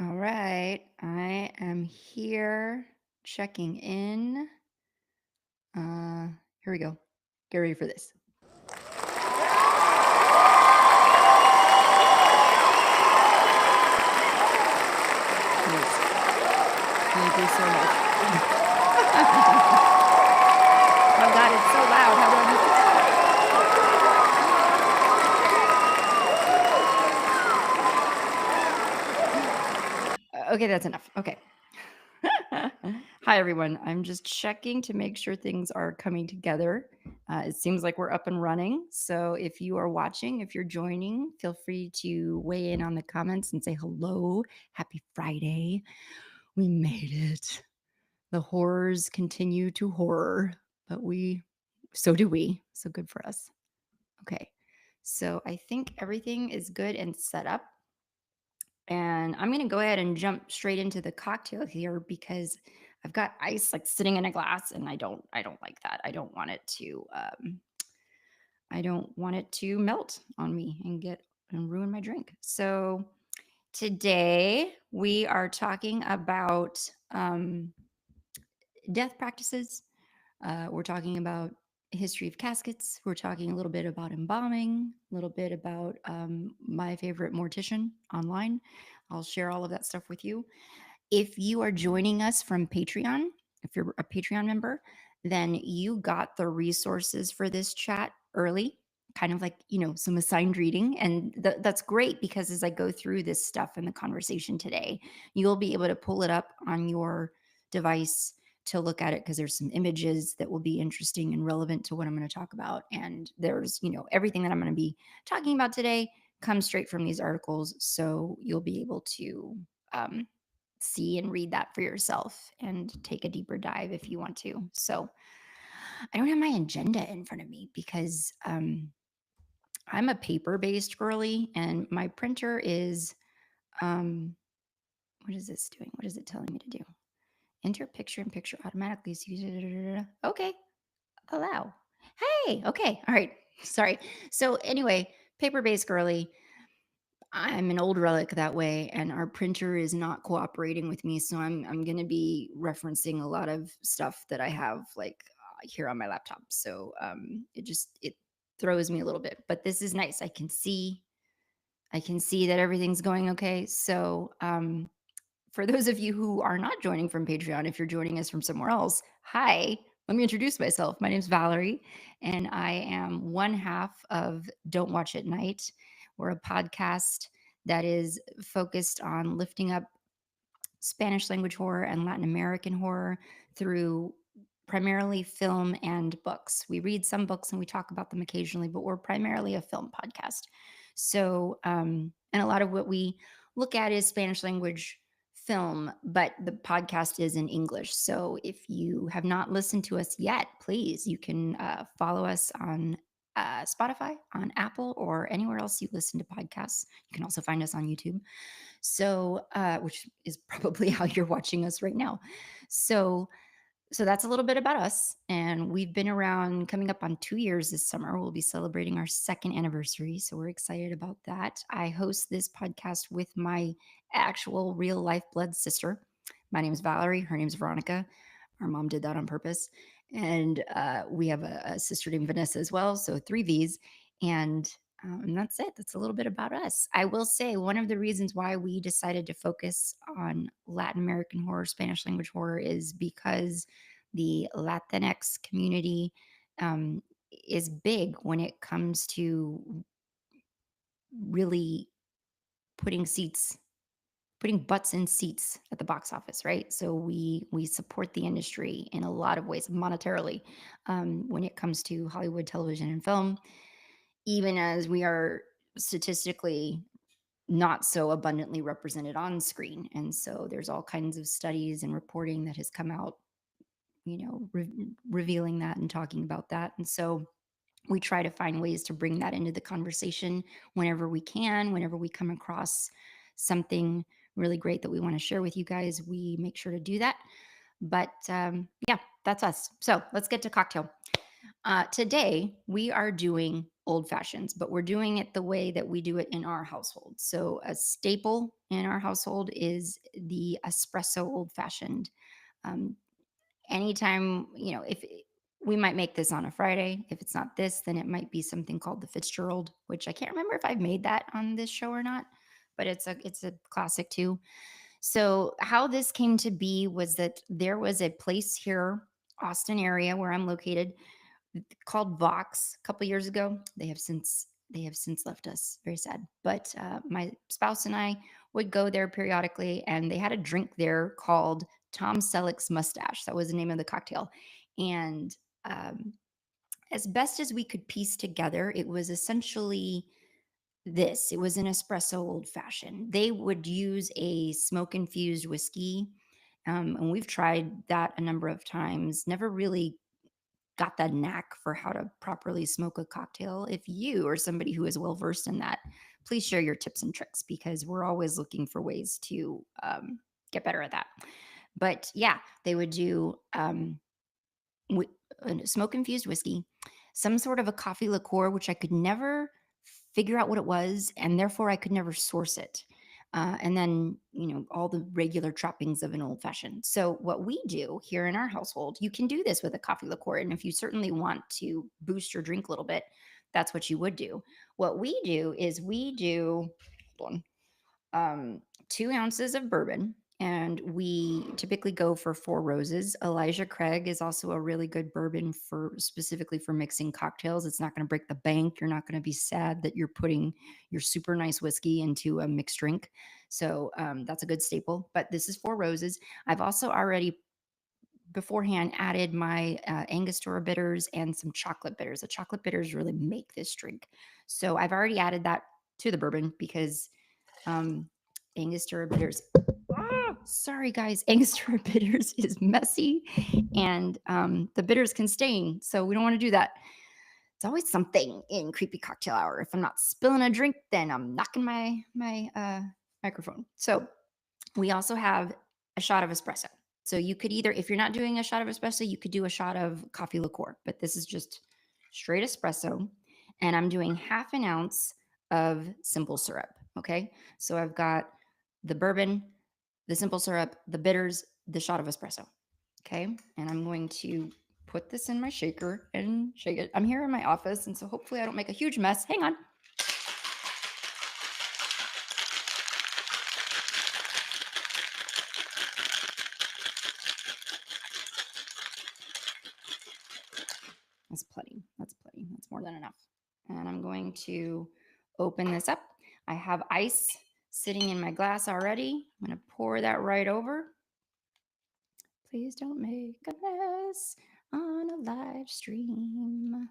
All right. I am here checking in. Uh, Here we go. Get ready for this. Yes. Thank you so much. Oh God, it's so loud. How do I mute this? Okay, that's enough. Okay. Hi, everyone. I'm just checking to make sure things are coming together. It seems like we're up and running. So if you are watching, if you're joining, feel free to weigh in on the comments and say hello. Happy Friday. We made it. The horrors continue to horror, but so do we. So good for us. Okay. So I think everything is good and set up. And I'm going to go ahead and jump straight into the cocktail here because I've got ice like sitting in a glass and I don't like that. I don't want it to melt on me and ruin my drink. So today we are talking about death practices. We're talking about history of caskets. We're talking a little bit about embalming, a little bit about my favorite mortician online. I'll share all of that stuff with you. If you are joining us from Patreon, if you're a Patreon member, then you got the resources for this chat early, kind of like, some assigned reading. And that's great because as I go through this stuff in the conversation today, you'll be able to pull it up on your device to look at it because there's some images that will be interesting and relevant to what I'm going to talk about. And there's, everything that I'm going to be talking about today comes straight from these articles. So you'll be able to um, see and read that for yourself and take a deeper dive if you want to. So I don't have my agenda in front of me because I'm a paper based girly and my printer is, um, what is this doing? What is it telling me to do? Enter picture in picture automatically. Okay, allow. Hey, okay, all right. Sorry. So anyway, paper based girly. I'm an old relic that way, and our printer is not cooperating with me. So I'm going to be referencing a lot of stuff that I have like here on my laptop. So it throws me a little bit, but this is nice. I can see that everything's going okay. So for those of you who are not joining from Patreon, if you're joining us from somewhere else, hi. Let me introduce myself. My name's Valerie, and I am one half of Don't Watch at Night. We're a podcast that is focused on lifting up Spanish language horror and Latin American horror through primarily film and books. We read some books and we talk about them occasionally, but we're primarily a film podcast. So, and a lot of what we look at is Spanish language film, but the podcast is in English. So if you have not listened to us yet, please, you can follow us on Spotify, on Apple, or anywhere else you listen to podcasts. You can also find us on YouTube. So, which is probably how you're watching us right now. So, so that's a little bit about us. And we've been around coming up on 2 years this summer. We'll be celebrating our second anniversary. So we're excited about that. I host this podcast with my actual real life blood sister. My name is Valerie. Her name's Veronica. Our mom did that on purpose. And we have a sister named Vanessa as well. So three V's. And that's it. That's a little bit about us. I will say one of the reasons why we decided to focus on Latin American horror, Spanish language horror, is because the Latinx community is big when it comes to really putting seats, putting butts in seats at the box office, right? So we support the industry in a lot of ways monetarily when it comes to Hollywood television and film, even as we are statistically not so abundantly represented on screen. And so there's all kinds of studies and reporting that has come out, revealing that and talking about that. And so we try to find ways to bring that into the conversation whenever we can, whenever we come across something really great that we want to share with you guys, we make sure to do that. But yeah, that's us. So let's get to cocktail. Today we are doing old fashions, but we're doing it the way that we do it in our household. So a staple in our household is the espresso old fashioned. Um, anytime, if we might make this on a Friday. If it's not this, then it might be something called the Fitzgerald, which I can't remember if I've made that on this show or not, but it's a classic too. So how this came to be was that there was a place here, Austin area where I'm located, called Vox a couple years ago. They have since left us. Very sad. But my spouse and I would go there periodically, and they had a drink there called Tom Selleck's Mustache. That was the name of the cocktail. And um, as best as we could piece together, it was essentially this. It was an espresso old fashioned. They would use a smoke infused whiskey. And we've tried that a number of times. Never really got the knack for how to properly smoke a cocktail. If you are somebody who is well versed in that, please share your tips and tricks because we're always looking for ways to get better at that. But yeah, they would do wi- smoke infused whiskey, some sort of a coffee liqueur, which I could never figure out what it was, and therefore I could never source it. And then, all the regular trappings of an old fashioned. So, what we do here in our household, you can do this with a coffee liqueur. And if you certainly want to boost your drink a little bit, that's what you would do. What we do is hold on, 2 ounces of bourbon, and we typically go for Four Roses. Elijah Craig is also a really good bourbon for specifically for mixing cocktails. It's not going to break the bank. You're not going to be sad that you're putting your super nice whiskey into a mixed drink. So that's a good staple. But this is Four Roses. I've also already beforehand added my Angostura bitters and some chocolate bitters. The chocolate bitters really make this drink. So I've already added that to the bourbon because um, Angostura bitters. Sorry, guys. Angostura bitters is messy, and the bitters can stain. So we don't want to do that. It's always something in creepy cocktail hour. If I'm not spilling a drink, then I'm knocking my microphone. So we also have a shot of espresso. So you could either, if you're not doing a shot of espresso, you could do a shot of coffee liqueur. But this is just straight espresso, and I'm doing half an ounce of simple syrup. Okay. So I've got the bourbon, the simple syrup, the bitters, the shot of espresso. Okay. And I'm going to put this in my shaker and shake it. I'm here in my office, and so hopefully I don't make a huge mess. Hang on. That's plenty. That's plenty. That's more than enough. And I'm going to open this up. I have ice sitting in my glass already. I'm going to pour that right over. Please don't make a mess on a live stream.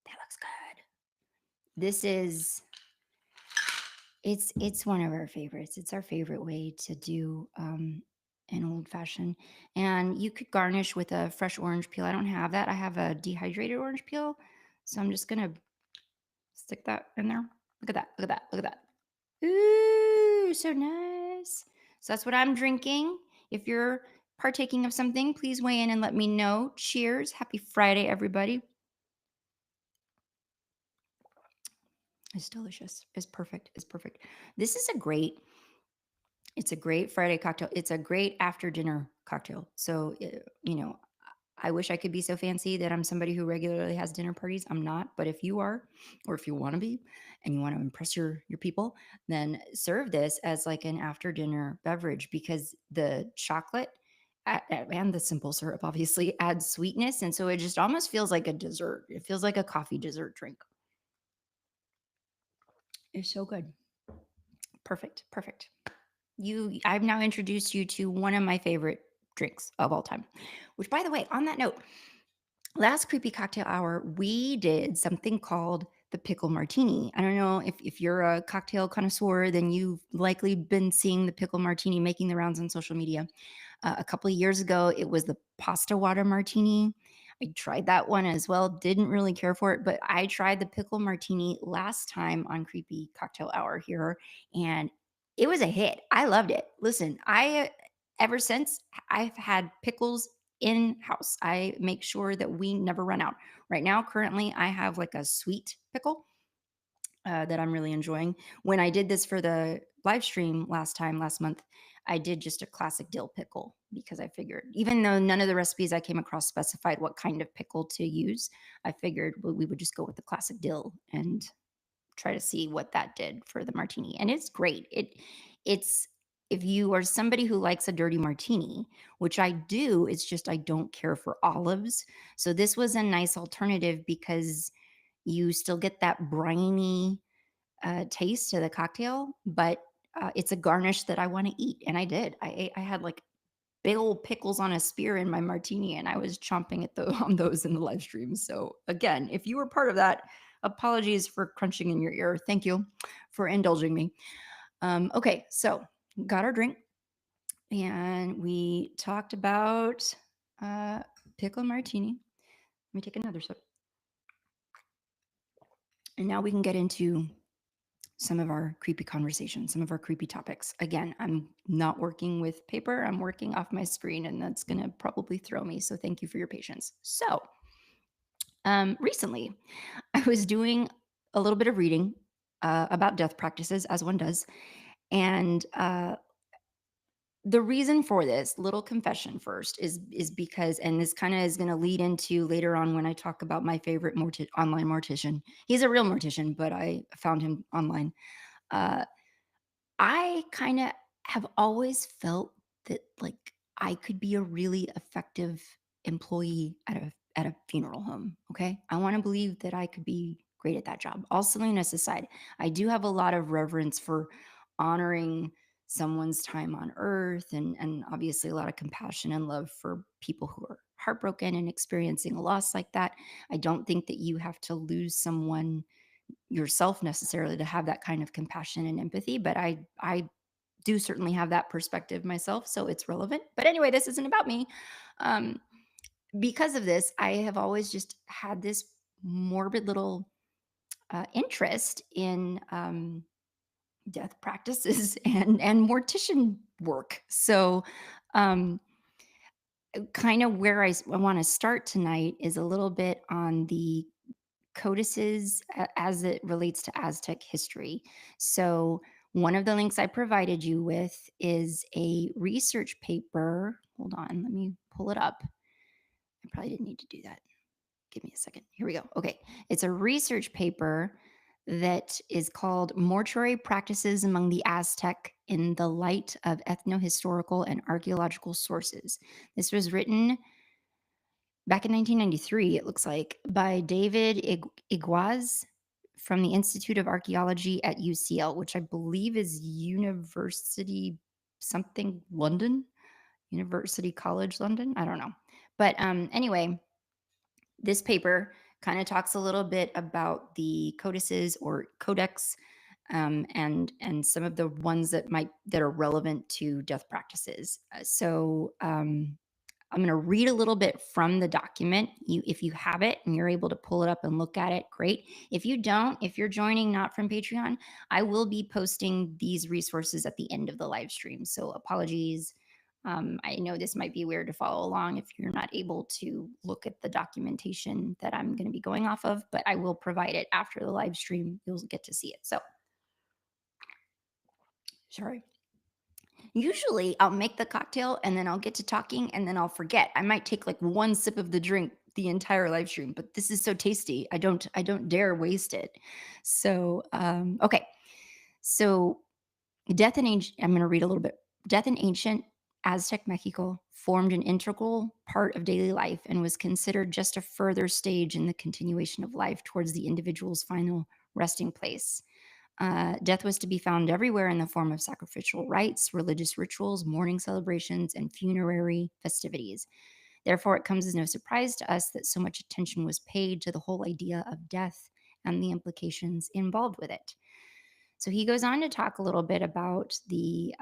That looks good. This is it's one of our favorites. It's our favorite way to do an old fashioned. And you could garnish with a fresh orange peel. I don't have that. I have a dehydrated orange peel. So I'm just gonna stick that in there. Look at that. Look at that. Look at that. Ooh, so nice. So that's what I'm drinking. If you're partaking of something, please weigh in and let me know. Cheers. Happy Friday, everybody. It's delicious. It's perfect. It's perfect. This is it's a great Friday cocktail. It's a great after dinner cocktail. So, I wish I could be so fancy that I'm somebody who regularly has dinner parties. I'm not, but if you are, or if you want to be, and you want to impress your people, then serve this as like an after dinner beverage because the chocolate and the simple syrup obviously adds sweetness, and so it just almost feels like a dessert. It feels like a coffee dessert drink. It's so good. Perfect. Perfect. I've now introduced you to one of my favorite drinks of all time. Which, by the way, on that note, last creepy cocktail hour, we did something called the pickle martini. I don't know if you're a cocktail connoisseur, then you've likely been seeing the pickle martini making the rounds on social media. A couple of years ago, it was the pasta water martini. I tried that one as well. Didn't really care for it, but I tried the pickle martini last time on Creepy Cocktail Hour here, and it was a hit. I loved it. Listen, I ever since I've had pickles in house. I make sure that we never run out. Right now, currently, I have like a sweet pickle that I'm really enjoying. When I did this for the live stream last month, I did just a classic dill pickle because I figured, even though none of the recipes I came across specified what kind of pickle to use, I figured we would just go with the classic dill and try to see what that did for the martini. And it's great. It's if you are somebody who likes a dirty martini, which I do, it's just I don't care for olives. So this was a nice alternative because you still get that briny taste to the cocktail, but it's a garnish that I want to eat, and I did. I had like big old pickles on a spear in my martini, and I was chomping at on those in the live stream. So again, if you were part of that, apologies for crunching in your ear. Thank you for indulging me. Okay, so got our drink, and we talked about uh, pickle martini. Let me take another sip, and now we can get into some of our creepy conversations, some of our creepy topics. Again, I'm not working with paper, I'm working off my screen, and that's going to probably throw me. So thank you for your patience. So, recently, I was doing a little bit of reading about death practices, as one does. And the reason for this little confession first is because, and this kind of is going to lead into later on when I talk about my favorite online mortician. He's a real mortician, but I found him online. Uh, I kinda have always felt that, like, I could be a really effective employee at a funeral home, okay? I wanna believe that I could be great at that job. All silliness aside, I do have a lot of reverence for honoring someone's time on earth and obviously a lot of compassion and love for people who are heartbroken and experiencing a loss like that. I don't think that you have to lose someone yourself necessarily to have that kind of compassion and empathy, but I do certainly have that perspective myself, so it's relevant. But anyway, this isn't about me. Um, because of this, I have always just had this morbid little interest in death practices and mortician work. So, um, kind of where I want to start tonight is a little bit on the codices as it relates to Aztec history. So, one of the links I provided you with is a research paper. Hold on, let me pull it up. I probably didn't need to do that. Give me a second. Here we go. Okay. It's a research paper that is called Mortuary Practices Among the Aztec in the Light of Ethnohistorical and Archaeological Sources. This was written back in 1993, it looks like, by David Iguaz from the Institute of Archaeology at UCL, which I believe is University something London, University College London. I don't know. But anyway, this paper kind of talks a little bit about the codices or codex and some of the ones that are relevant to death practices. I'm going to read a little bit from the document. If you have it and you're able to pull it up and look at it, great. If you don't, if you're joining not from Patreon, I will be posting these resources at the end of the live stream. So apologies. I know this might be weird to follow along if you're not able to look at the documentation that I'm going to be going off of, but I will provide it after the live stream. You'll get to see it. So, sorry. Usually I'll make the cocktail and then I'll get to talking and then I'll forget. I might take like one sip of the drink the entire live stream, but this is so tasty. I don't dare waste it. So, okay. So, death in ancient I'm going to read a little bit. Death in ancient Aztec Mexico formed an integral part of daily life and was considered just a further stage in the continuation of life towards the individual's final resting place. Death was to be found everywhere in the form of sacrificial rites, religious rituals, mourning celebrations, and funerary festivities. Therefore, it comes as no surprise to us that so much attention was paid to the whole idea of death and the implications involved with it. So he goes on to talk a little bit about the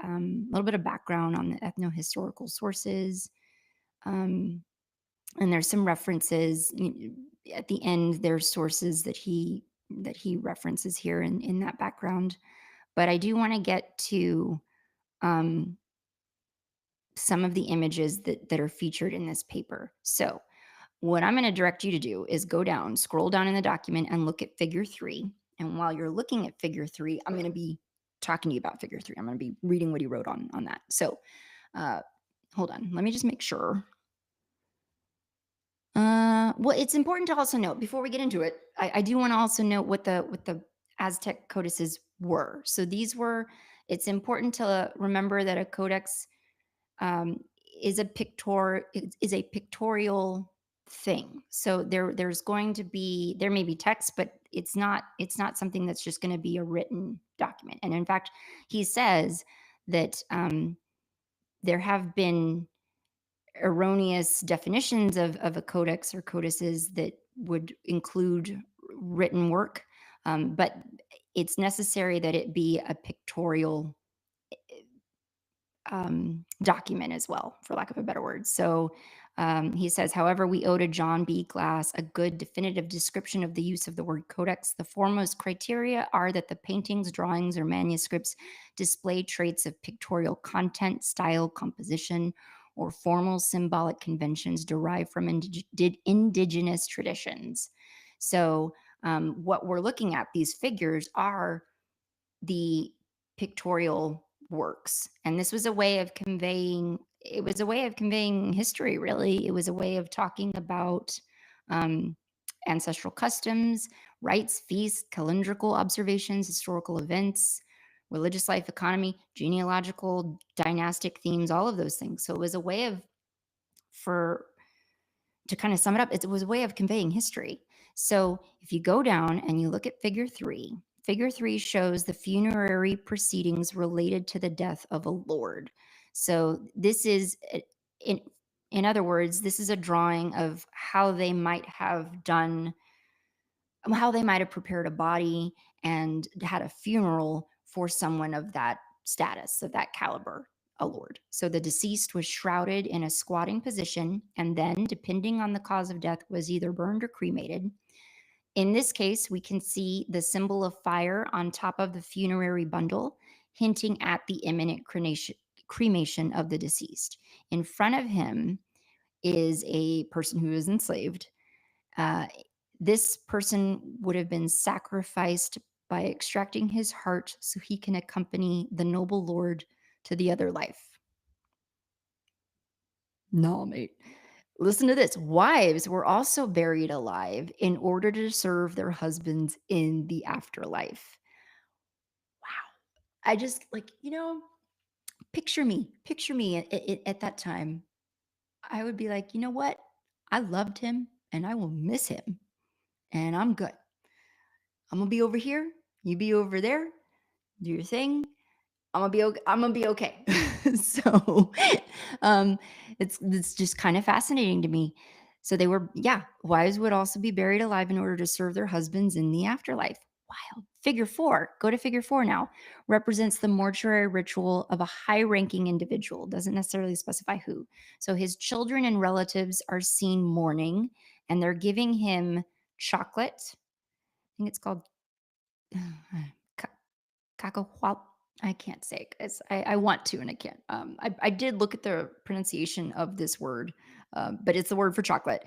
little bit of background on the ethnohistorical sources, um, and there's some references at the end. There's sources that he references here in that background, but I do want to get to um, some of the images that are featured in this paper. So what I'm going to direct you to do is go down, scroll down in the document and look at figure 3. And while you're looking at figure 3, I'm going to be talking to you about figure 3. I'm going to be reading what he wrote on that. So uh, hold on. Let me just make sure. Well, it's important to also note before we get into it. I do want to also note what the Aztec codices were. So these were. It's important to remember that a codex um, is a pictorial thing. So there may be text, but it's not something that's just going to be a written document. And in fact, he says that there have been erroneous definitions of a codex or codices that would include written work, but it's necessary that it be a pictorial document as well, for lack of a better word. So he says, however, we owe to John B. Glass a good definitive description of the use of the word codex. The foremost criteria are that the paintings, drawings, or manuscripts display traits of pictorial content, style, composition, or formal symbolic conventions derived from indigenous traditions. So what we're looking at, these figures are the pictorial works, and this was a way of conveying history. Really, it was a way of talking about um, ancestral customs, rites, feasts, calendrical observations, historical events, religious life, economy, genealogical, dynastic themes, all of those things. So it was a way of for to kind of sum it up, it was a way of conveying history. So if you go down and you look at figure 3 shows the funerary proceedings related to the death of a lord. So this is, in, in other words, this is a drawing of how they might have prepared a body and had a funeral for someone of that status, of that caliber, a lord. So the deceased was shrouded in a squatting position and then, depending on the cause of death, was either burned or cremated. In this case, we can see the symbol of fire on top of the funerary bundle, hinting at the imminent cremation of the deceased. In front of him is a person who is enslaved. Uh, this person would have been sacrificed by extracting his heart so he can accompany the noble lord to the other life. No, mate. Listen to this. Wives were also buried alive in order to serve their husbands in the afterlife. Wow. I just like, picture me at that time. I would be like, you know what? I loved him and I will miss him and I'm good. I'm gonna be over here, you be over there, do your thing. I'm gonna be okay. So um it's just kind of fascinating to me. So wives would also be buried alive in order to serve their husbands in the afterlife. Wild. Figure 4, go to figure 4 now, represents the mortuary ritual of a high-ranking individual, doesn't necessarily specify who. So his children and relatives are seen mourning and they're giving him chocolate. I think it's called Cacahual. I can't say it, 'cause I want to and I can't. I did look at the pronunciation of this word, but it's the word for chocolate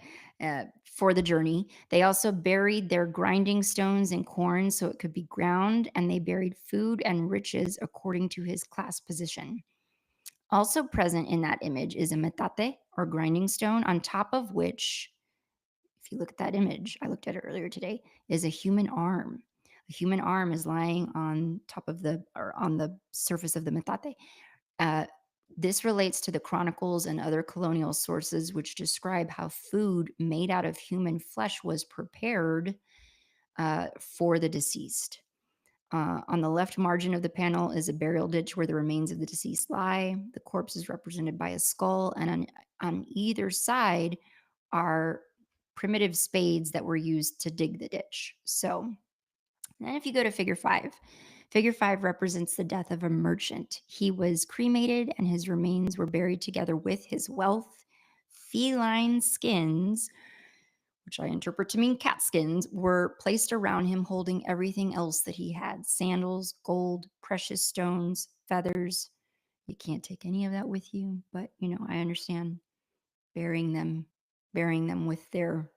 for the journey. They also buried their grinding stones in corn so it could be ground, and they buried food and riches according to his class position. Also present in that image is a metate, or grinding stone, on top of which, if you look at that image, I looked at it earlier today, is a human arm. A human arm is lying on top of on the surface of the metate. Uh, this relates to the chronicles and other colonial sources which describe how food made out of human flesh was prepared for the deceased. On the left margin of the panel is a burial ditch where the remains of the deceased lie. The corpse is represented by a skull, and on either side are primitive spades that were used to dig the ditch. So then if you go to figure 5 represents the death of a merchant. He was cremated and his remains were buried together with his wealth. Feline skins, which I interpret to mean cat skins, were placed around him, holding everything else that he had: sandals, gold, precious stones, feathers. You can't take any of that with you, but I understand burying them with their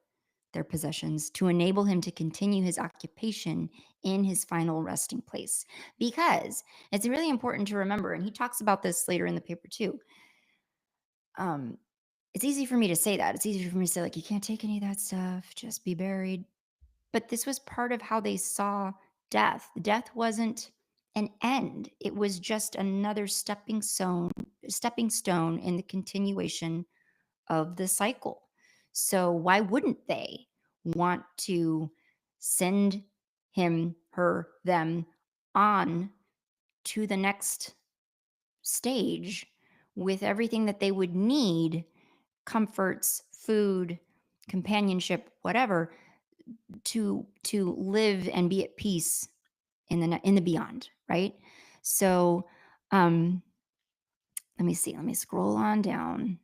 possessions to enable him to continue his occupation in his final resting place. Because it's really important to remember, and he talks about this later in the paper too. Um, it's easy for me to say that. It's easy for me to say, like, you can't take any of that stuff, just be buried. But this was part of how they saw death. Death wasn't an end. It was just another stepping stone in the continuation of the cycle. So why wouldn't they want to send him, her, them on to the next stage with everything that they would need, comforts, food, companionship, whatever, to live and be at peace in the beyond, right? So, um, let me see. Let me scroll on down.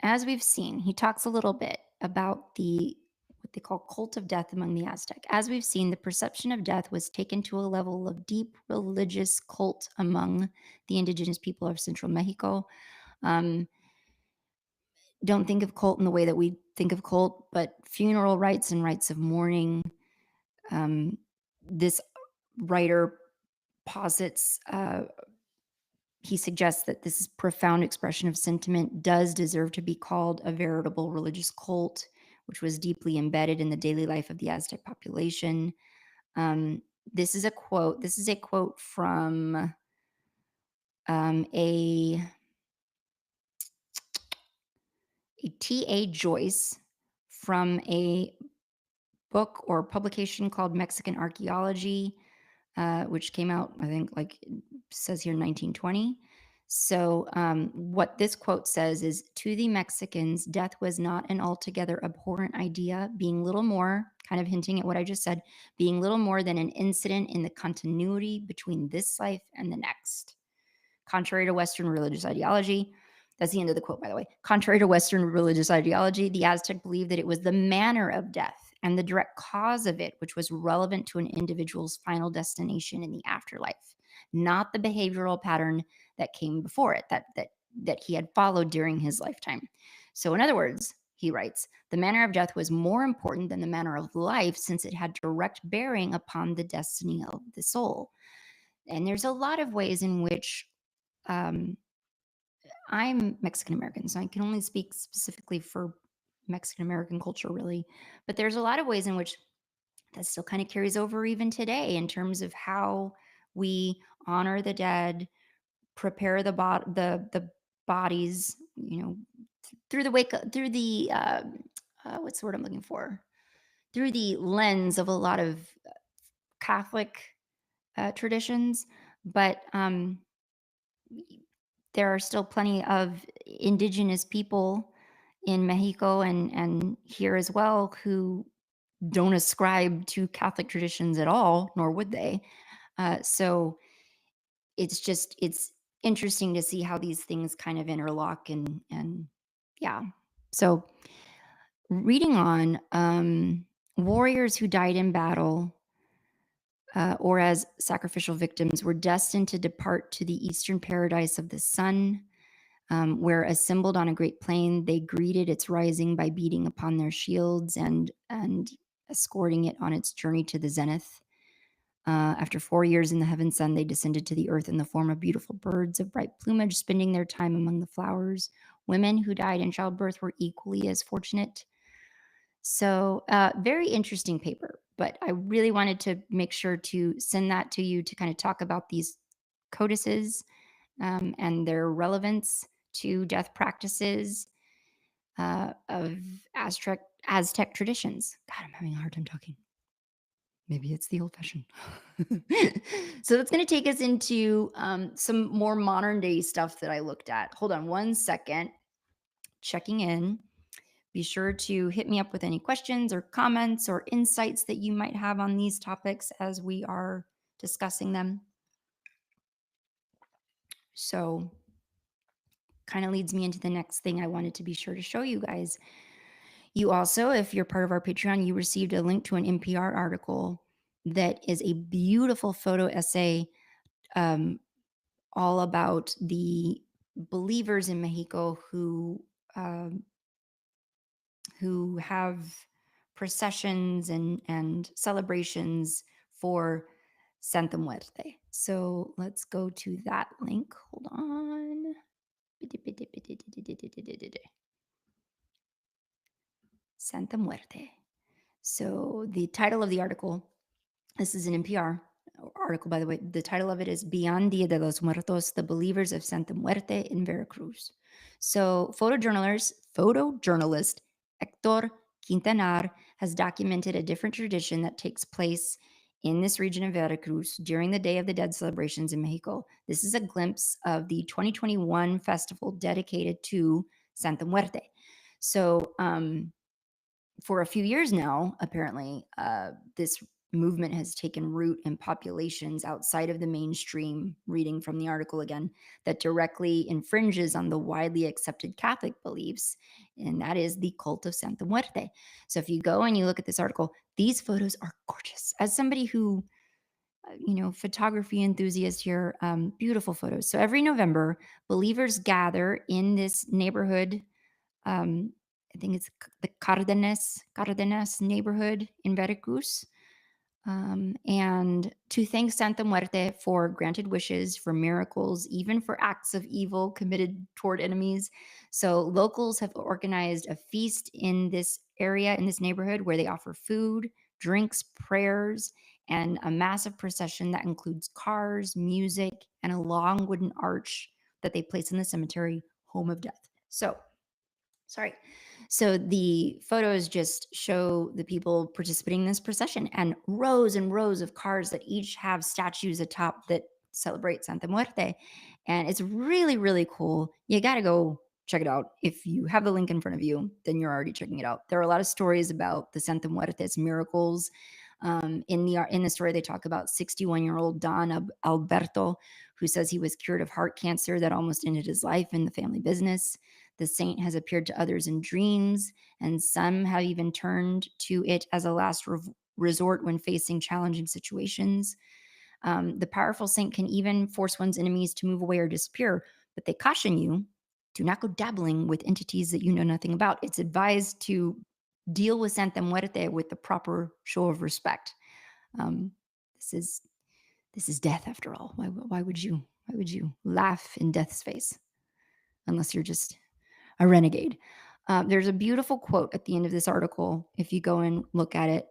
As we've seen, he talks a little bit about the what they call cult of death among the Aztec. As we've seen, the perception of death was taken to a level of deep religious cult among the indigenous people of central Mexico. Um, don't think of cult in the way that we think of cult, but funeral rites and rites of mourning. This writer posits, he suggests that this profound expression of sentiment does deserve to be called a veritable religious cult, which was deeply embedded in the daily life of the Aztec population. Um, this is a quote. This is a quote from a T.A. Joyce from a book or publication called Mexican Archaeology, which came out, I think, like it says here, 1920. So, what this quote says is, to the Mexicans, death was not an altogether abhorrent idea, being little more, kind of hinting at what I just said, being little more than an incident in the continuity between this life and the next. Contrary to Western religious ideology, that's the end of the quote, by the way. Contrary to Western religious ideology, the Aztec believed that it was the manner of death and the direct cause of it which was relevant to an individual's final destination in the afterlife, not the behavioral pattern that came before it, that he had followed during his lifetime. So, in other words, he writes, the manner of death was more important than the manner of life since it had direct bearing upon the destiny of the soul. And there's a lot of ways in which um, I'm Mexican American, so I can only speak specifically for Mexican American culture, really. But there's a lot of ways in which that still kind of carries over even today in terms of how we honor the dead, prepare the bodies, through the through the what's the word I'm looking for? Through the lens of a lot of Catholic traditions, but there are still plenty of indigenous people in Mexico and here as well who don't ascribe to Catholic traditions at all, nor would they. So it's interesting to see how these things kind of interlock and yeah. So reading on, warriors who died in battle or as sacrificial victims were destined to depart to the eastern paradise of the sun, where assembled on a great plain, they greeted its rising by beating upon their shields and escorting it on its journey to the zenith. After 4 years in the heaven sun, they descended to the earth in the form of beautiful birds of bright plumage, spending their time among the flowers. Women who died in childbirth were equally as fortunate. So, very interesting paper, but I really wanted to make sure to send that to you to kind of talk about these codices and their relevance to death practices of Aztec traditions. God, I'm having a hard time talking. Maybe it's the old fashioned. So that's going to take us into some more modern day stuff that I looked at. Hold on one second. Checking in. Be sure to hit me up with any questions or comments or insights that you might have on these topics as we are discussing them. So, kind of leads me into the next thing I wanted to be sure to show you guys. You also, if you're part of our Patreon, you received a link to an NPR article that is a beautiful photo essay all about the believers in Mexico um, who have processions and celebrations for Santa Muerte. So let's go to that link. Hold on. Santa Muerte. So the title of the article, this is an NPR article, by the way. The title of it is Beyond Dia de los Muertos, the Believers of Santa Muerte in Veracruz. So photojournalist Hector Quintanar has documented a different tradition that takes place in this region of Veracruz during the Day of the Dead celebrations in Mexico. This is a glimpse of the 2021 festival dedicated to Santa Muerte. So, for a few years now, apparently, this movement has taken root in populations outside of the mainstream, reading from the article again, that directly infringes on the widely accepted Catholic beliefs, and that is the cult of Santa Muerte. So if you go and you look at this article, these photos are gorgeous. As somebody who, photography enthusiast here, beautiful photos. So every November, believers gather in this neighborhood, um, I think it's the Cardenas neighborhood in Veracruz, and to thank Santa Muerte for granted wishes, for miracles, even for acts of evil committed toward enemies. So locals have organized a feast in this area, in this neighborhood, where they offer food, drinks, prayers, and a massive procession that includes cars, music, and a long wooden arch that they place in the cemetery, home of death. So sorry. So the photos just show the people participating in this procession and rows of cars that each have statues atop that celebrate Santa Muerte. And it's really, really cool. You got to go check it out. If you have the link in front of you, then you're already checking it out. There are a lot of stories about the Santa Muerte's miracles. In the story, they talk about 61-year-old Don Alberto, who says he was cured of heart cancer that almost ended his life in the family business. The saint has appeared to others in dreams, and some have even turned to it as a last resort when facing challenging situations. The powerful saint can even force one's enemies to move away or disappear, but they caution you, do not go dabbling with entities that you know nothing about. It's advised to deal with Santa Muerte with the proper show of respect. Um, this is this is death, after all. Why would you laugh in death's face unless you're just a renegade? There's a beautiful quote at the end of this article, if you go and look at it,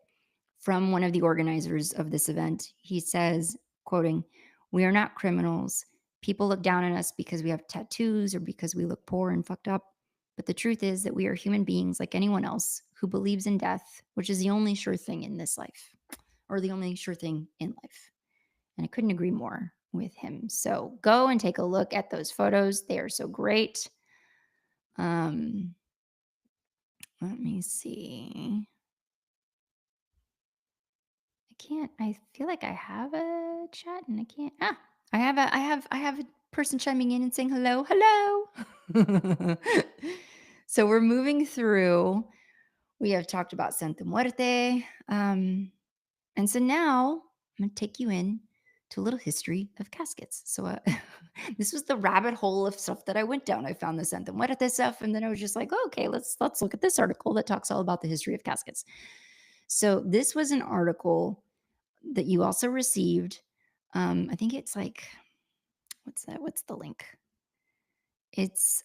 from one of the organizers of this event. He says, quoting, "We are not criminals. People look down on us because we have tattoos or because we look poor and fucked up. But the truth is that we are human beings like anyone else who believes in death, which is the only sure thing in this life, or the only sure thing in life." And I couldn't agree more with him. So go and take a look at those photos. They are so great. Um, Let me see. I feel like I have a chat and I can't. I have a person chiming in and saying hello, hello. So we're moving through. We have talked about Santa Muerte. And so now I'm going to take you in to a little history of caskets. So this was the rabbit hole of stuff that I went down. I found the Santa Muerte stuff, and then I was just like, oh, okay, let's look at this article that talks all about the history of caskets. So this was an article that you also received. I think it's like, what's that? What's the link? It's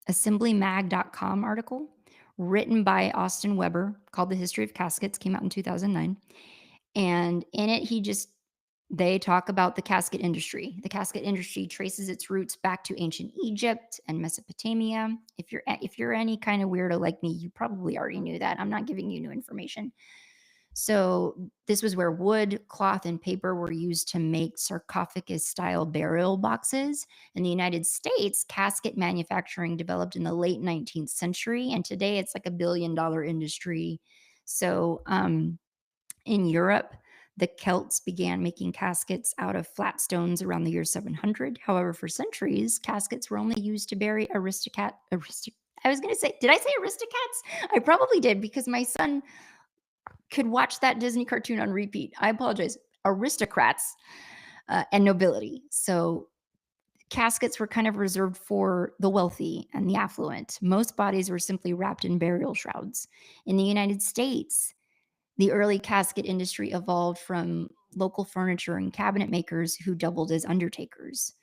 assemblymag.com article written by Austin Weber called The History of Caskets, came out in 2009. And in it, they talk about the casket industry. The casket industry traces its roots back to ancient Egypt and Mesopotamia. If you're any kind of weirdo like me, you probably already knew that. I'm not giving you new information. So this was where wood, cloth, and paper were used to make sarcophagus-style burial boxes. In the United States, casket manufacturing developed in the late 19th century, and today it's like $1 billion industry. So in Europe, the Celts began making caskets out of flat stones around the year 700. However, for centuries, caskets were only used to bury I was going to say, did I say aristocats? I probably did, because my son could watch that Disney cartoon on repeat. I apologize. Aristocrats. and nobility. So caskets were kind of reserved for the wealthy and the affluent. Most bodies were simply wrapped in burial shrouds. In the United States, the early casket industry evolved from local furniture and cabinet makers who doubled as undertakers.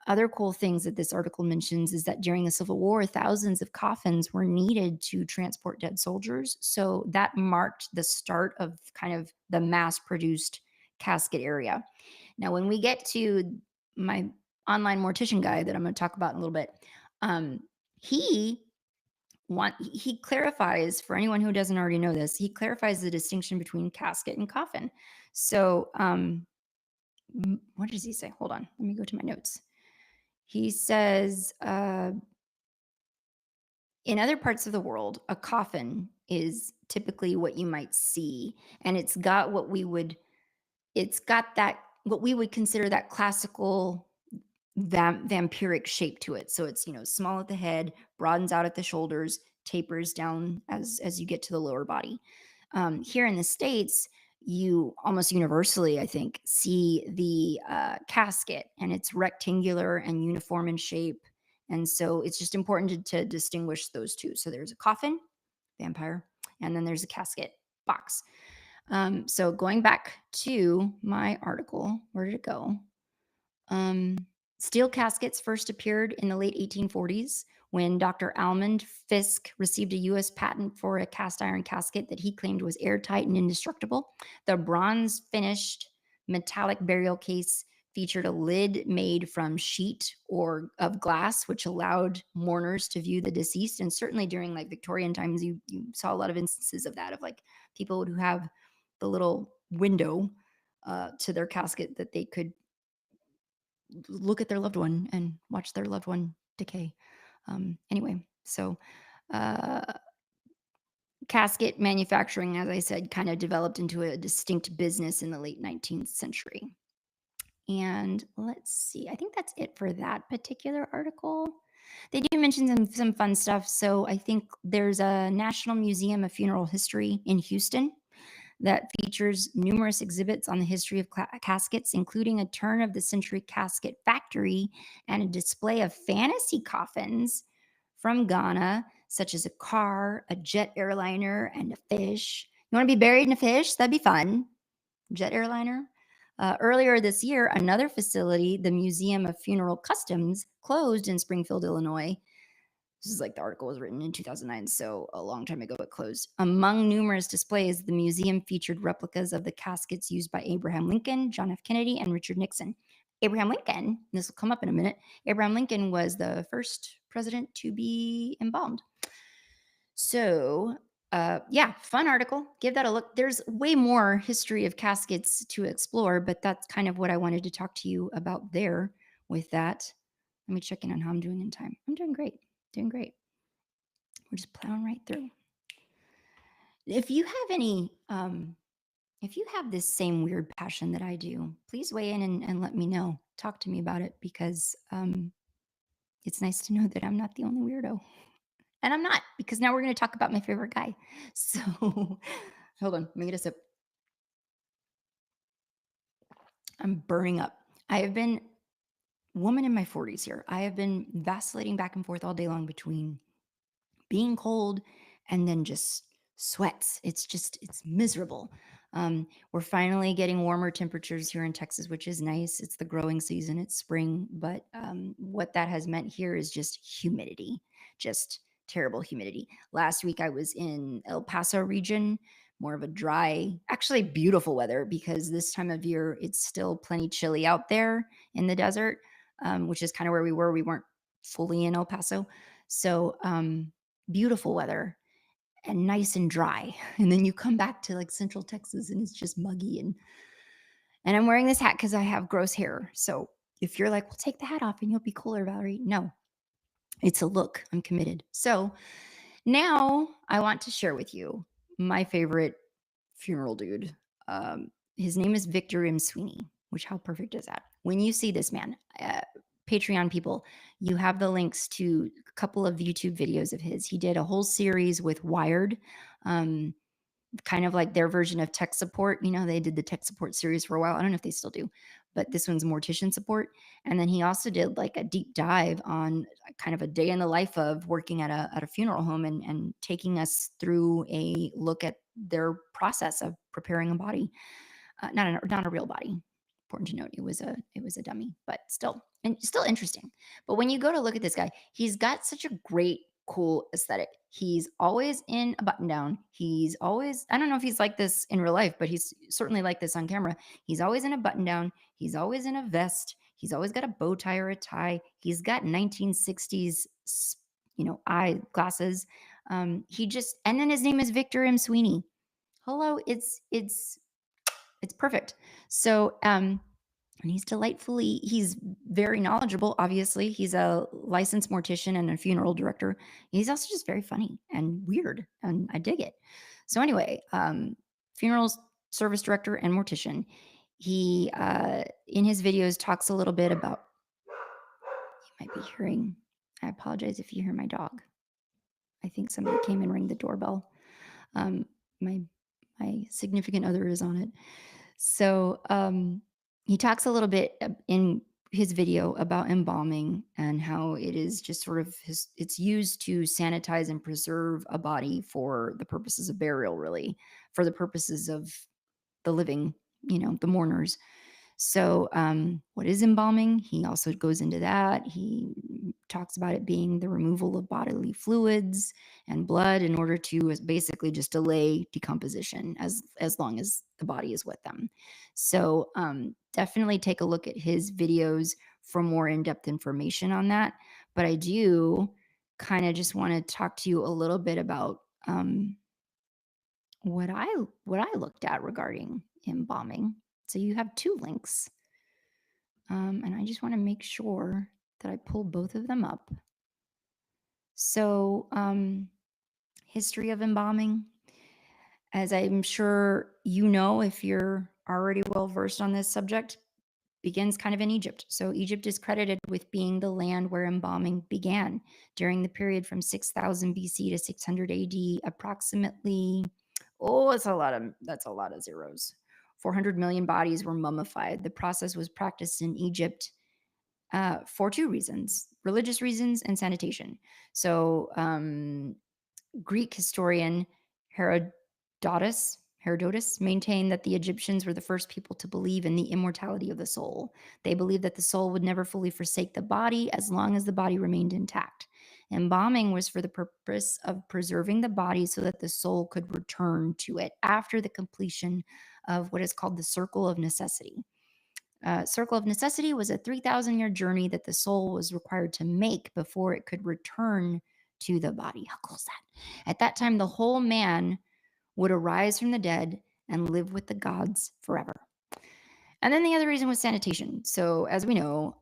Other cool things that this article mentions is that during the Civil War, thousands of coffins were needed to transport dead soldiers. So that marked the start of kind of the mass produced casket area. Now, when we get to my online mortician guy that I'm going to talk about in a little bit, um, he he clarifies for anyone who doesn't already know this. He clarifies the distinction between casket and coffin. So, what does he say? Hold on, let me go to my notes. He says, in other parts of the world, a coffin is typically what you might see, and it's got that what we would consider that classical vampiric shape to it. So it's, small at the head, broadens out at the shoulders, tapers down as you get to the lower body. Here in the States, you almost universally, I think, see the casket, and it's rectangular and uniform in shape. And so it's just important to distinguish those two. So there's a coffin, vampire, and then there's a casket, box. So going back to my article, where did it go? Um, Steel caskets first appeared in the late 1840s when Dr. Almond Fisk received a U.S. patent for a cast iron casket that he claimed was airtight and indestructible. The bronze finished metallic burial case featured a lid made from sheet or of glass, which allowed mourners to view the deceased. And certainly during like Victorian times, you saw a lot of instances of that, of like people who have the little window to their casket that they could look at their loved one and watch their loved one decay. Anyway, so uh, casket manufacturing, as I said, kind of developed into a distinct business in the late 19th century. And let's see, I think that's it for that particular article. They do mention some fun stuff. So I think there's a National Museum of Funeral History in Houston that features numerous exhibits on the history of caskets, including a turn of the century casket factory and a display of fantasy coffins from Ghana, such as a car, a jet airliner, and a fish. You want to be buried in a fish? That'd be fun. Jet airliner. Earlier this year, another facility, the Museum of Funeral Customs, closed in Springfield, Illinois. This is like the article was written in 2009, so a long time ago it closed. Among numerous displays, the museum featured replicas of the caskets used by Abraham Lincoln, John F. Kennedy, and Richard Nixon. Abraham Lincoln, this will come up in a minute, Abraham Lincoln was the first president to be embalmed. So, yeah, fun article. Give that a look. There's way more history of caskets to explore, but that's kind of what I wanted to talk to you about there with that. Let me check in on how I'm doing in time. I'm doing great. Doing great. We're just plowing right through. If you have any, if you have this same weird passion that I do, please weigh in and let me know. Talk to me about it because it's nice to know that I'm not the only weirdo. And I'm not, because now we're going to talk about my favorite guy. So hold on, let me get a sip. I'm burning up. I have been, woman in my 40s here, I have been vacillating back and forth all day long between being cold and then just sweats. It's miserable. We're finally getting warmer temperatures here in Texas, which is nice. It's the growing season, it's spring. But what that has meant here is just humidity, just terrible humidity. Last week I was in El Paso region, more of a dry, actually beautiful weather because this time of year it's still plenty chilly out there in the desert, which is kind of where we were. We weren't fully in El Paso. So, beautiful weather and nice and dry. And then you come back to like central Texas and it's just muggy and I'm wearing this hat because I have gross hair. So if you're like, well, take the hat off and you'll be cooler, Valerie. No, it's a look. I'm committed. So now I want to share with you my favorite funeral dude. His name is Victor M. Sweeney, which how perfect is that? When you see this man, Patreon people, you have the links to a couple of YouTube videos of his. He did a whole series with Wired, um, kind of like their version of tech support. You know, they did the tech support series for a while. I don't know if they still do, but this one's mortician support. And then he also did like a deep dive on kind of a day in the life of working at a funeral home, and taking us through a look at their process of preparing a body, not a real body. Important to note, it was a dummy, but still interesting. But when you go to look at this guy, he's got such a great, cool aesthetic. He's always in a button down. He's always, I don't know if he's like this in real life, but he's certainly like this on camera. He's always in a button down. He's always in a vest. He's always got a bow tie or a tie. He's got 1960s, eyeglasses. And then his name is Victor M. Sweeney. Hello, it's perfect. So, and he's very knowledgeable. Obviously, he's a licensed mortician and a funeral director. He's also just very funny and weird, and I dig it. So anyway, funeral service director and mortician. He, in his videos, talks a little bit about. You might be hearing. I apologize if you hear my dog. I think somebody came and rang the doorbell. Um, my my significant other is on it. So he talks a little bit in his video about embalming, and how it is just sort of it's used to sanitize and preserve a body for the purposes of burial, really, for the purposes of the living, the mourners. So, what is embalming? He also goes into that. He talks about it being the removal of bodily fluids and blood in order to basically just delay decomposition as long as the body is with them. So, definitely take a look at his videos for more in-depth information on that. But I do kind of just want to talk to you a little bit about what I looked at regarding embalming. So you have two links. And I just want to make sure that I pull both of them up. So, history of embalming, as I'm sure you know if you're already well versed on this subject, begins kind of in Egypt. So, Egypt is credited with being the land where embalming began during the period from 6000 BC to 600 AD, approximately. Oh, that's a lot of zeros. 400 million bodies were mummified. The process was practiced in Egypt for two reasons: religious reasons and sanitation. So, Greek historian Herodotus maintained that the Egyptians were the first people to believe in the immortality of the soul. They believed that the soul would never fully forsake the body as long as the body remained intact. Embalming was for the purpose of preserving the body so that the soul could return to it after the completion of what is called the circle of necessity. Circle of Necessity was a 3,000-year journey that the soul was required to make before it could return to the body. How cool is that? At that time, the whole man would arise from the dead and live with the gods forever. And then the other reason was sanitation. So, as we know,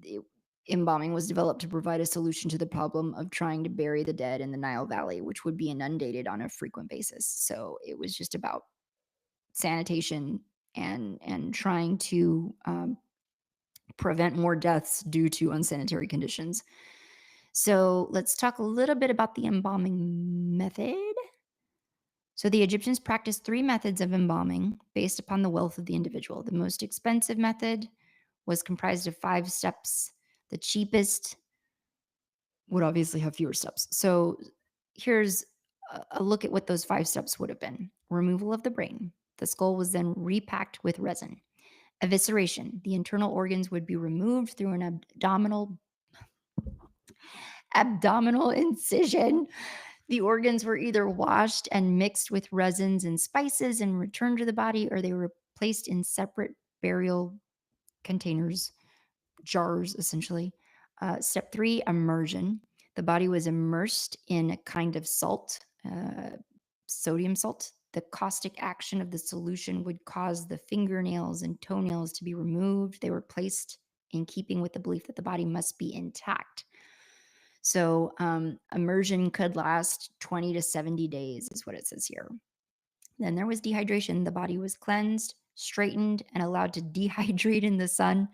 it- embalming was developed to provide a solution to the problem of trying to bury the dead in the Nile Valley, which would be inundated on a frequent basis. So, it was just about sanitation and trying to prevent more deaths due to unsanitary conditions. So let's talk a little bit about the embalming method. So the Egyptians practiced three methods of embalming based upon the wealth of the individual. The most expensive method was comprised of 5 steps. The cheapest would obviously have fewer steps. So here's a look at what those 5 steps would have been: removal of the brain. The skull was then repacked with resin. Evisceration. The internal organs would be removed through an abdominal incision. The organs were either washed and mixed with resins and spices and returned to the body, or they were placed in separate burial containers, jars, essentially. Step 3, immersion. The body was immersed in a kind of salt, sodium salt. The caustic action of the solution would cause the fingernails and toenails to be removed. They were placed in keeping with the belief that the body must be intact. So, immersion could last 20 to 70 days, is what it says here. Then there was dehydration. The body was cleansed, straightened, and allowed to dehydrate in the sun.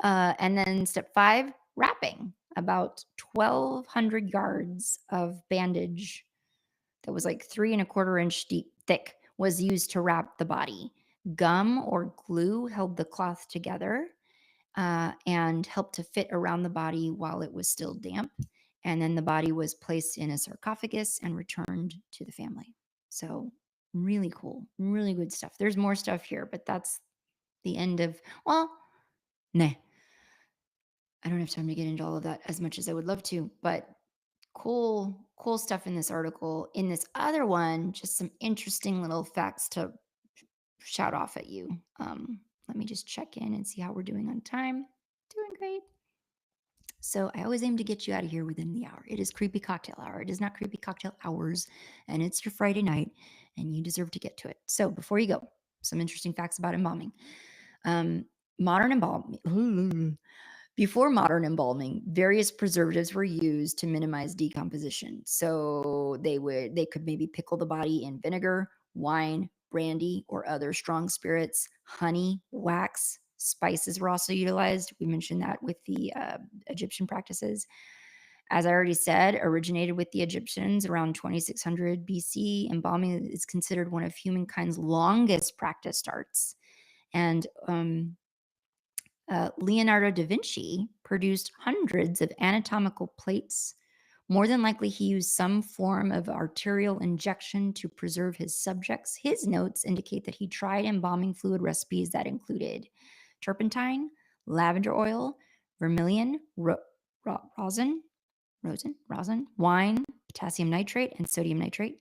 And then step 5, wrapping. About 1,200 yards of bandage that was like 3 1/4 inch thick was used to wrap the body. Gum or glue held the cloth together and helped to fit around the body while it was still damp. And then the body was placed in a sarcophagus and returned to the family. So, really cool, really good stuff. There's more stuff here, but that's the end of, well, nah, I don't have time to get into all of that as much as I would love to, but cool stuff in this article. In this other one, just some interesting little facts to shout off at you. Let me just check in and see how we're doing on time. Doing great. So I always aim to get you out of here within the hour. It is creepy cocktail hour. It is not creepy cocktail hours, and it's your Friday night, and you deserve to get to it. So before you go, some interesting facts about embalming. Um, modern embalming. Before modern embalming, various preservatives were used to minimize decomposition. So they could maybe pickle the body in vinegar, wine, brandy, or other strong spirits. Honey, wax, spices were also utilized. We mentioned that with the Egyptian practices. As I already said, originated with the Egyptians around 2600 BC. Embalming is considered one of humankind's longest practiced arts. And Leonardo da Vinci produced hundreds of anatomical plates. More than likely, he used some form of arterial injection to preserve his subjects. His notes indicate that he tried embalming fluid recipes that included turpentine, lavender oil, vermilion, rosin, wine, potassium nitrate, and sodium nitrate.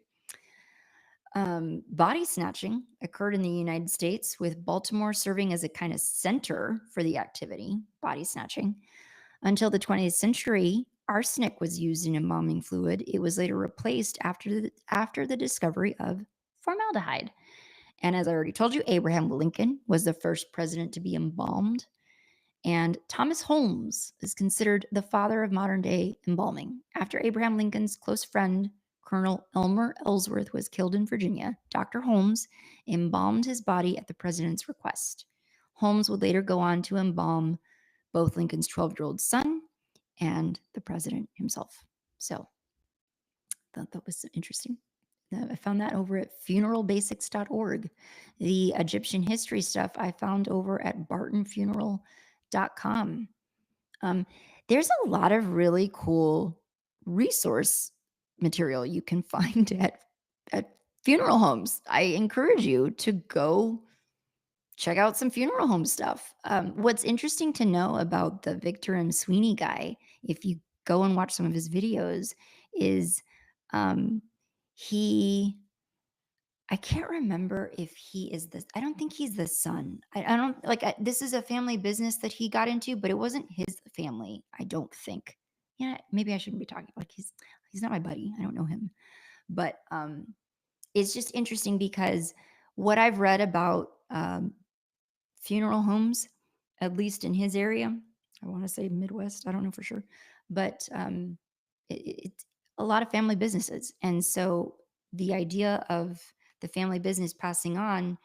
Body snatching occurred in the United States, with Baltimore serving as a kind of center for the activity, body snatching. Until the 20th century, arsenic was used in embalming fluid. It was later replaced after the discovery of formaldehyde. And as I already told you, Abraham Lincoln was the first president to be embalmed. And Thomas Holmes is considered the father of modern day embalming. After Abraham Lincoln's close friend, Colonel Elmer Ellsworth, was killed in Virginia, Dr. Holmes embalmed his body at the president's request. Holmes would later go on to embalm both Lincoln's 12-year-old son and the president himself. So I thought that was interesting. I found that over at funeralbasics.org. The Egyptian history stuff I found over at bartonfuneral.com. There's a lot of really cool resource material you can find at funeral homes. I encourage you to go check out some funeral home stuff. What's interesting to know about the Victor M. Sweeney guy, if you go and watch some of his videos, is um, he I can't remember if he is this. I don't think he's the son. I don't like this is a family business that he got into, but it wasn't his family, I don't think. Yeah, maybe I shouldn't be talking like he's not my buddy. I don't know him. But it's just interesting because what I've read about funeral homes, at least in his area, I want to say Midwest, I don't know for sure, but it's a lot of family businesses. And so the idea of the family business passing on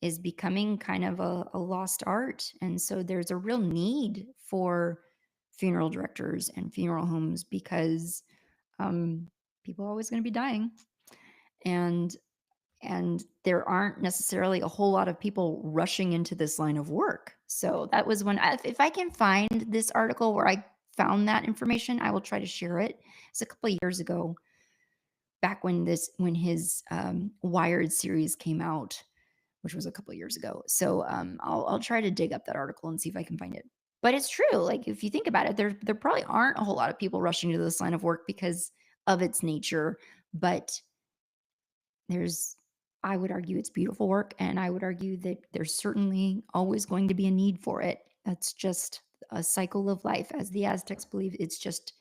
is becoming kind of a lost art. And so there's a real need for funeral directors and funeral homes because people are always going to be dying. And there aren't necessarily a whole lot of people rushing into this line of work. So that was when if I can find this article where I found that information, I will try to share it. It's a couple of years ago, back when his Wired series came out, which was a couple of years ago. So I'll try to dig up that article and see if I can find it. But it's true. Like if you think about it, there probably aren't a whole lot of people rushing to this line of work because of its nature. But I would argue it's beautiful work, and I would argue that there's certainly always going to be a need for it. That's just a cycle of life. As the Aztecs believe, it's just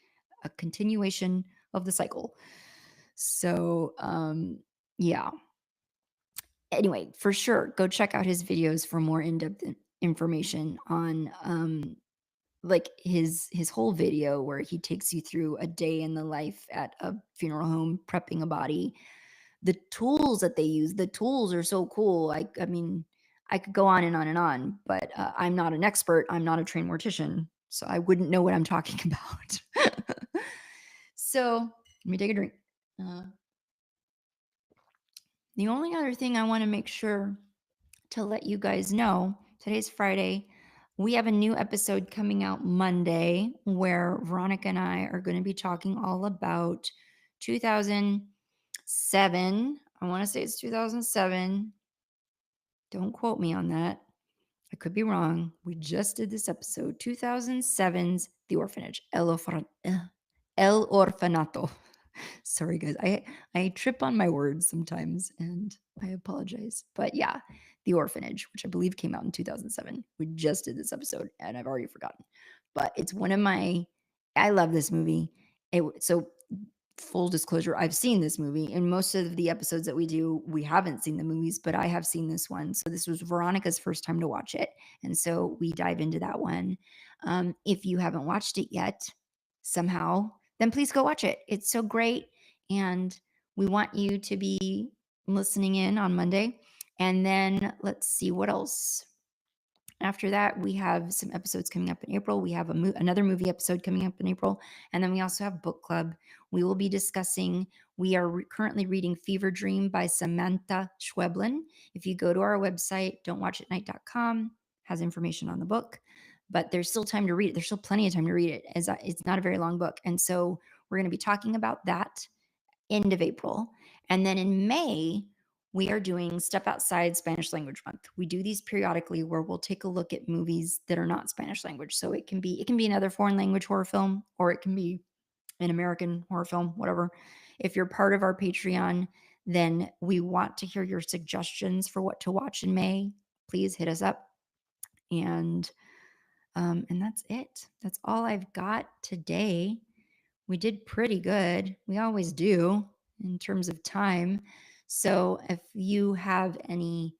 a continuation of the cycle. So, yeah. Anyway, for sure, go check out his videos for more in-depth information on like his whole video where he takes you through a day in the life at a funeral home prepping a body. The tools that they use, the tools are so cool. I mean, I could go on and on and on, but I'm not an expert. I'm not a trained mortician, so I wouldn't know what I'm talking about. So let me take a drink. The only other thing I want to make sure to let you guys know, today's Friday. We have a new episode coming out Monday where Veronica and I are going to be talking all about 2007. I want to say it's 2007. Don't quote me on that. I could be wrong. We just did this episode, 2007's The Orphanage, El Orfanato. Sorry, guys. I trip on my words sometimes, and I apologize. But yeah, The Orphanage, which I believe came out in 2007. We just did this episode, and I've already forgotten. But it's one of my. I love this movie. So full disclosure, I've seen this movie. In most of the episodes that we do, we haven't seen the movies, but I have seen this one. So this was Veronica's first time to watch it. And so we dive into that one. If you haven't watched it yet, somehow, then please go watch it. It's so great. And we want you to be listening in on Monday. And then let's see what else. After that, we have some episodes coming up in April. We have another movie episode coming up in April. And then we also have book club. We will be discussing, we are currently reading Fever Dream by Samantha Schweblin. If you go to our website, don'twatchatnight.com, has information on the book, but there's still time to read it. There's still plenty of time to read it, as it's not a very long book. And so we're going to be talking about that end of April. And then in May, we are doing Step Outside Spanish Language Month. We do these periodically where we'll take a look at movies that are not Spanish language. So it can be another foreign language horror film, or it can be an American horror film, whatever. If you're part of our Patreon, then we want to hear your suggestions for what to watch in May. Please hit us up. And that's it. That's all I've got today. We did pretty good. We always do in terms of time. So if you have any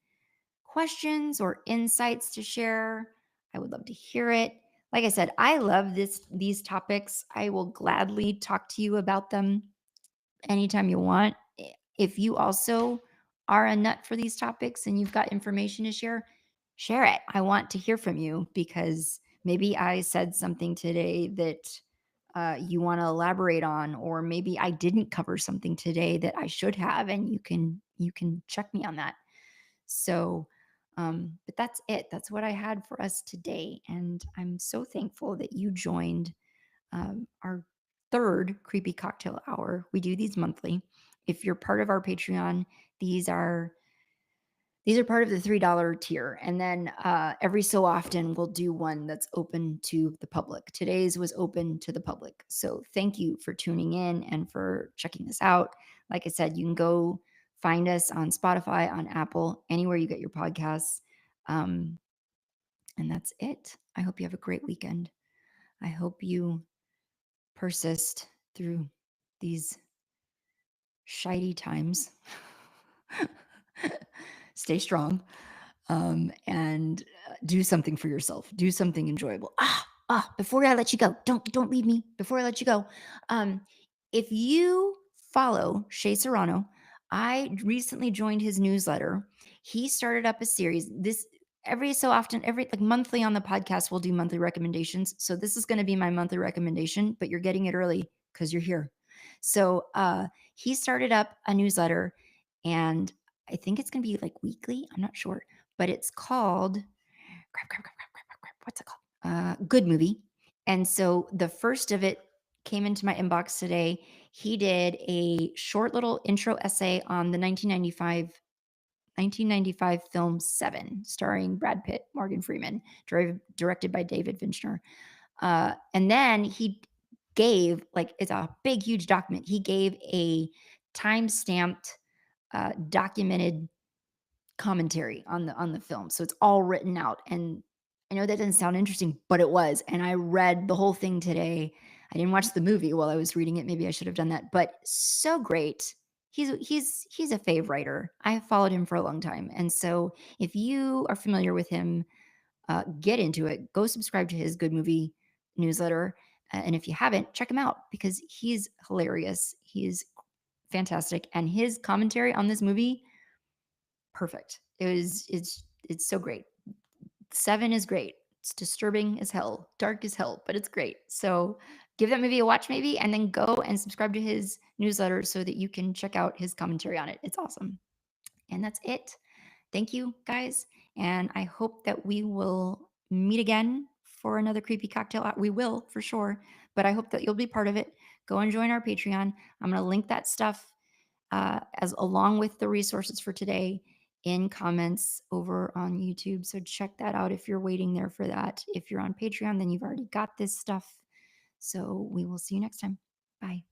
questions or insights to share, I would love to hear it. Like I said, I love these topics. I will gladly talk to you about them anytime you want. If you also are a nut for these topics and you've got information to share it. I want to hear from you because maybe I said something today that you want to elaborate on, or maybe I didn't cover something today that I should have, and you can check me on that. So, but that's it. That's what I had for us today, and I'm so thankful that you joined our third creepy cocktail hour. We do these monthly. If you're part of our Patreon, these are part of the $3 tier. And then every so often we'll do one that's open to the public. Today's was open to the public. So thank you for tuning in and for checking this out. Like I said, you can go find us on Spotify, on Apple, anywhere you get your podcasts. And that's it. I hope you have a great weekend. I hope you persist through these shitey times. Stay strong. And do something for yourself. Do something enjoyable. Before I let you go, don't leave me. Before I let you go, if you follow Shea Serrano, I recently joined his newsletter. He started up a series. This every so often, every like monthly on the podcast, we'll do monthly recommendations. So this is going to be my monthly recommendation, but you're getting it early because you're here. So he started up a newsletter, and I think it's going to be like weekly. I'm not sure, but it's called what's it called? Good Movie. And so the first of it came into my inbox today. He did a short little intro essay on the 1995 film Seven, starring Brad Pitt, Morgan Freeman, directed by David Fincher. And then he gave, like, it's a big, huge document. He gave a time-stamped, documented commentary on the film. So it's all written out. And I know that doesn't sound interesting, but it was. And I read the whole thing today. I didn't watch the movie while I was reading it. Maybe I should have done that, but so great. He's a fave writer. I have followed him for a long time. And so if you are familiar with him, get into it. Go subscribe to his Good Movie newsletter. And if you haven't, check him out because he's hilarious. He's fantastic. And his commentary on this movie, perfect. It's so great. Seven is great. It's disturbing as hell, dark as hell, but it's great. So give that movie a watch maybe, and then go and subscribe to his newsletter so that you can check out his commentary on it. It's awesome. And that's it. Thank you, guys. And I hope that we will meet again for another creepy cocktail. We will for sure, but I hope that you'll be part of it. Go and join our Patreon. I'm going to link that stuff as along with the resources for today in comments over on YouTube. So check that out if you're waiting there for that. If you're on Patreon, then you've already got this stuff. So we will see you next time. Bye.